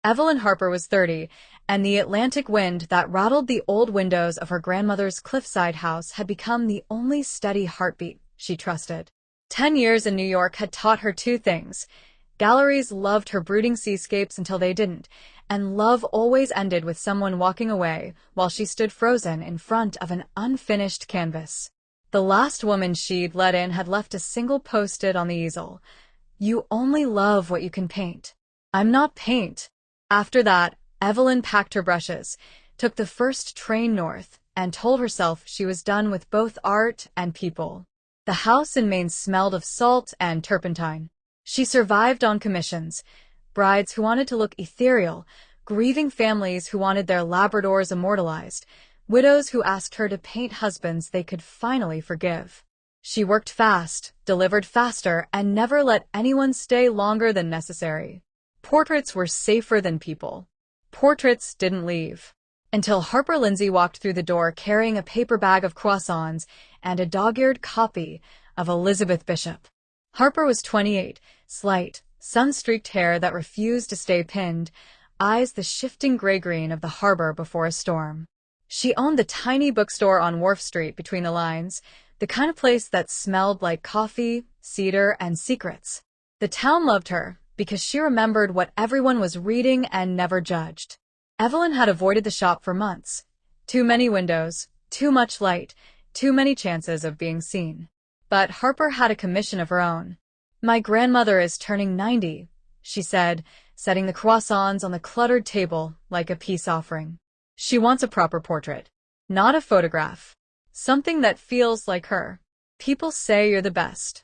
Evelyn Harper was 30, and the Atlantic wind that rattled the old windows of her grandmother's cliffside house had become the only steady heartbeat she trusted. 10 years in New York had taught her two things. Galleries loved her brooding seascapes until they didn't, and love always ended with someone walking away while she stood frozen in front of an unfinished canvas. The last woman she'd let in had left a single post-it on the easel. "You only love what you can paint." "I'm not paint." After that, Evelyn packed her brushes, took the first train north, and told herself she was done with both art and people. The house in Maine smelled of salt and turpentine. She survived on commissions: brides who wanted to look ethereal, grieving families who wanted their Labradors immortalized, widows who asked her to paint husbands they could finally forgive. She worked fast, delivered faster, and never let anyone stay longer than necessary. Portraits were safer than people. Portraits didn't leave. Until Harper Lindsay walked through the door carrying a paper bag of croissants and a dog-eared copy of Elizabeth Bishop. Harper was 28, slight, sun-streaked hair that refused to stay pinned, eyes the shifting gray-green of the harbor before a storm. She owned the tiny bookstore on Wharf Street between the lines, the kind of place that smelled like coffee, cedar, and secrets. The town loved her because she remembered what everyone was reading and never judged. Evelyn had avoided the shop for months. Too many windows, too much light, too many chances of being seen. But Harper had a commission of her own. "My grandmother is turning 90, she said, setting the croissants on the cluttered table like a peace offering. "She wants a proper portrait. Not a photograph. Something that feels like her. People say you're the best."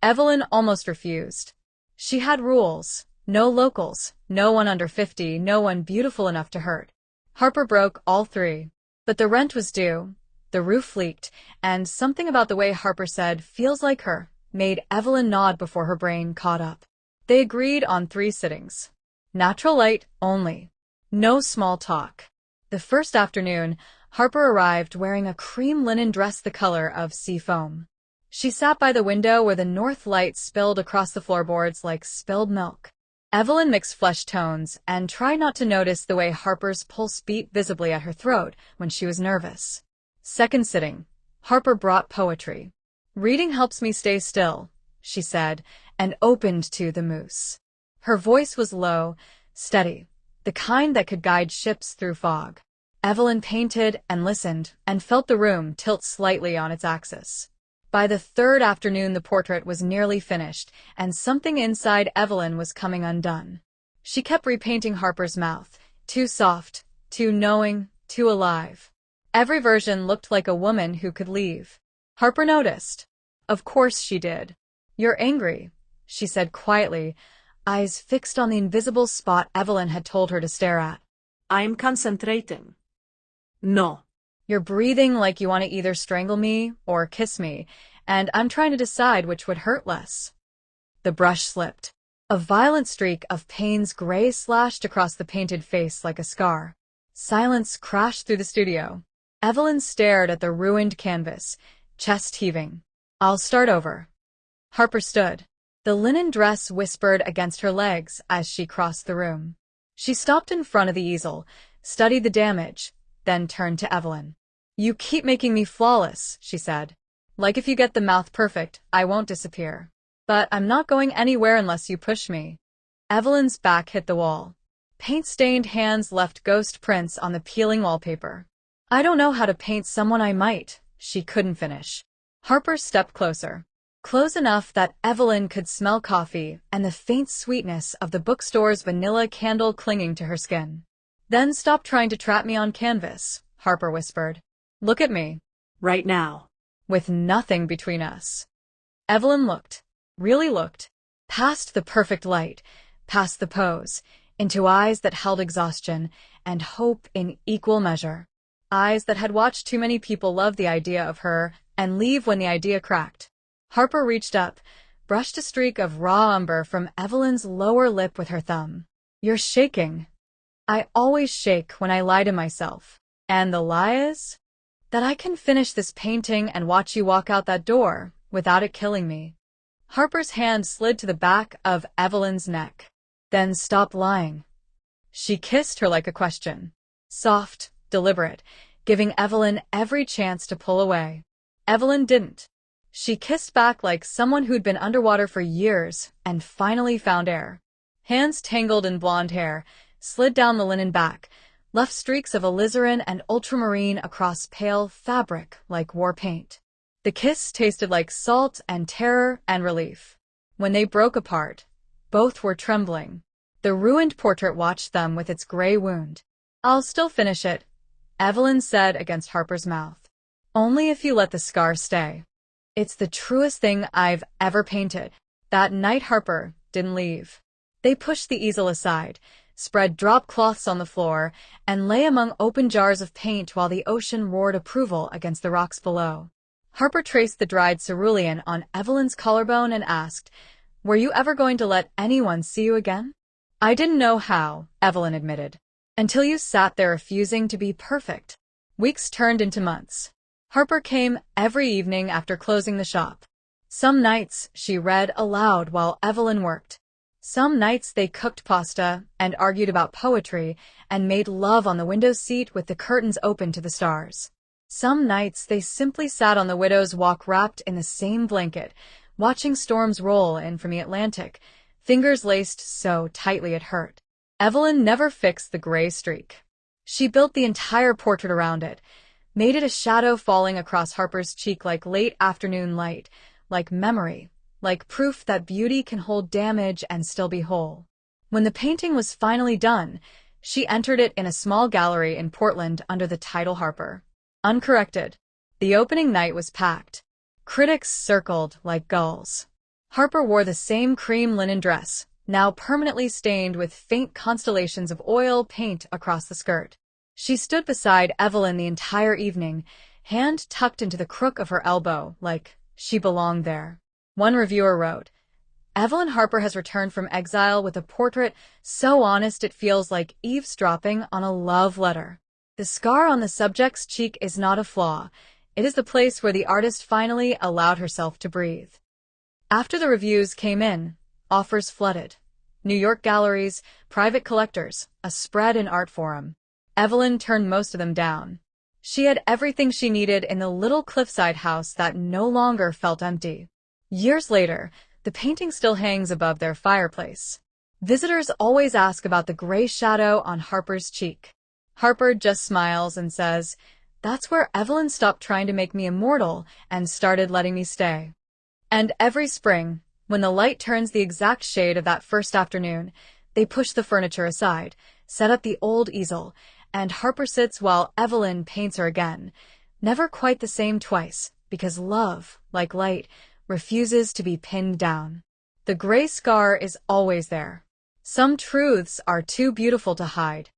Evelyn almost refused. She had rules. No locals, no one under 50, no one beautiful enough to hurt. Harper broke all three. But the rent was due, the roof leaked, and something about the way Harper said "feels like her" made Evelyn nod before her brain caught up. They agreed on 3 sittings. Natural light only. No small talk. The first afternoon, Harper arrived wearing a cream linen dress the color of sea foam. She sat by the window where the north light spilled across the floorboards like spilled milk. Evelyn mixed flesh tones and tried not to notice the way Harper's pulse beat visibly at her throat when she was nervous. Second sitting, Harper brought poetry. "Reading helps me stay still," she said, and opened to the moose. Her voice was low, steady, the kind that could guide ships through fog. Evelyn painted and listened and felt the room tilt slightly on its axis. By the third afternoon the portrait was nearly finished, and something inside Evelyn was coming undone. She kept repainting Harper's mouth, too soft, too knowing, too alive. Every version looked like a woman who could leave. Harper noticed. Of course she did. "You're angry," she said quietly, eyes fixed on the invisible spot Evelyn had told her to stare at. "I'm concentrating." "No." "You're breathing like you want to either strangle me or kiss me, and I'm trying to decide which would hurt less." The brush slipped. A violent streak of Payne's gray slashed across the painted face like a scar. Silence crashed through the studio. Evelyn stared at the ruined canvas, chest heaving. "I'll start over." Harper stood. The linen dress whispered against her legs as she crossed the room. She stopped in front of the easel, studied the damage, then turned to Evelyn. "You keep making me flawless," she said. "Like if you get the mouth perfect, I won't disappear. But I'm not going anywhere unless you push me." Evelyn's back hit the wall. Paint-stained hands left ghost prints on the peeling wallpaper. "I don't know how to paint someone I might," she couldn't finish. Harper stepped closer. Close enough that Evelyn could smell coffee and the faint sweetness of the bookstore's vanilla candle clinging to her skin. "Then stop trying to trap me on canvas," Harper whispered. "Look at me. Right now." With nothing between us." Evelyn looked, really looked, past the perfect light, past the pose, into eyes that held exhaustion and hope in equal measure. Eyes that had watched too many people love the idea of her and leave when the idea cracked. Harper reached up, brushed a streak of raw umber from Evelyn's lower lip with her thumb. "You're shaking." "I always shake when I lie to myself. And the lie is that I can finish this painting and watch you walk out that door without it killing me." Harper's hand slid to the back of Evelyn's neck. "Then stop lying." She kissed her like a question. Soft, deliberate, giving Evelyn every chance to pull away. Evelyn didn't. She kissed back like someone who'd been underwater for years and finally found air. Hands tangled in blonde hair, slid down the linen back, left streaks of alizarin and ultramarine across pale fabric like war paint. The kiss tasted like salt and terror and relief. When they broke apart, both were trembling. The ruined portrait watched them with its gray wound. "I'll still finish it," Evelyn said against Harper's mouth. "Only if you let the scar stay. It's the truest thing I've ever painted." That night Harper didn't leave. They pushed the easel aside, spread drop cloths on the floor, and lay among open jars of paint while the ocean roared approval against the rocks below. Harper traced the dried cerulean on Evelyn's collarbone and asked, "Were you ever going to let anyone see you again?" "I didn't know how," Evelyn admitted, "until you sat there refusing to be perfect." Weeks turned into months. Harper came every evening after closing the shop. Some nights she read aloud while Evelyn worked. Some nights they cooked pasta and argued about poetry and made love on the window seat with the curtains open to the stars. Some nights they simply sat on the widow's walk wrapped in the same blanket, watching storms roll in from the Atlantic, fingers laced so tightly it hurt. Evelyn never fixed the gray streak. She built the entire portrait around it, made it a shadow falling across Harper's cheek like late afternoon light, like memory, like proof that beauty can hold damage and still be whole. When the painting was finally done, she entered it in a small gallery in Portland under the title Harper. Uncorrected. The opening night was packed. Critics circled like gulls. Harper wore the same cream linen dress, now permanently stained with faint constellations of oil paint across the skirt. She stood beside Evelyn the entire evening, hand tucked into the crook of her elbow, like she belonged there. One reviewer wrote, "Evelyn Harper has returned from exile with a portrait so honest it feels like eavesdropping on a love letter." The scar on the subject's cheek is not a flaw. It is the place where the artist finally allowed herself to breathe. After the reviews came in, offers flooded. New York galleries, private collectors, a spread in art forum. Evelyn turned most of them down. She had everything she needed in the little cliffside house that no longer felt empty. Years later, the painting still hangs above their fireplace. Visitors always ask about the gray shadow on Harper's cheek. Harper just smiles and says, "That's where Evelyn stopped trying to make me immortal and started letting me stay." And every spring, when the light turns the exact shade of that first afternoon, they push the furniture aside, set up the old easel, and Harper sits while Evelyn paints her again. Never quite the same twice, because love, like light, refuses to be pinned down. The gray scar is always there. Some truths are too beautiful to hide.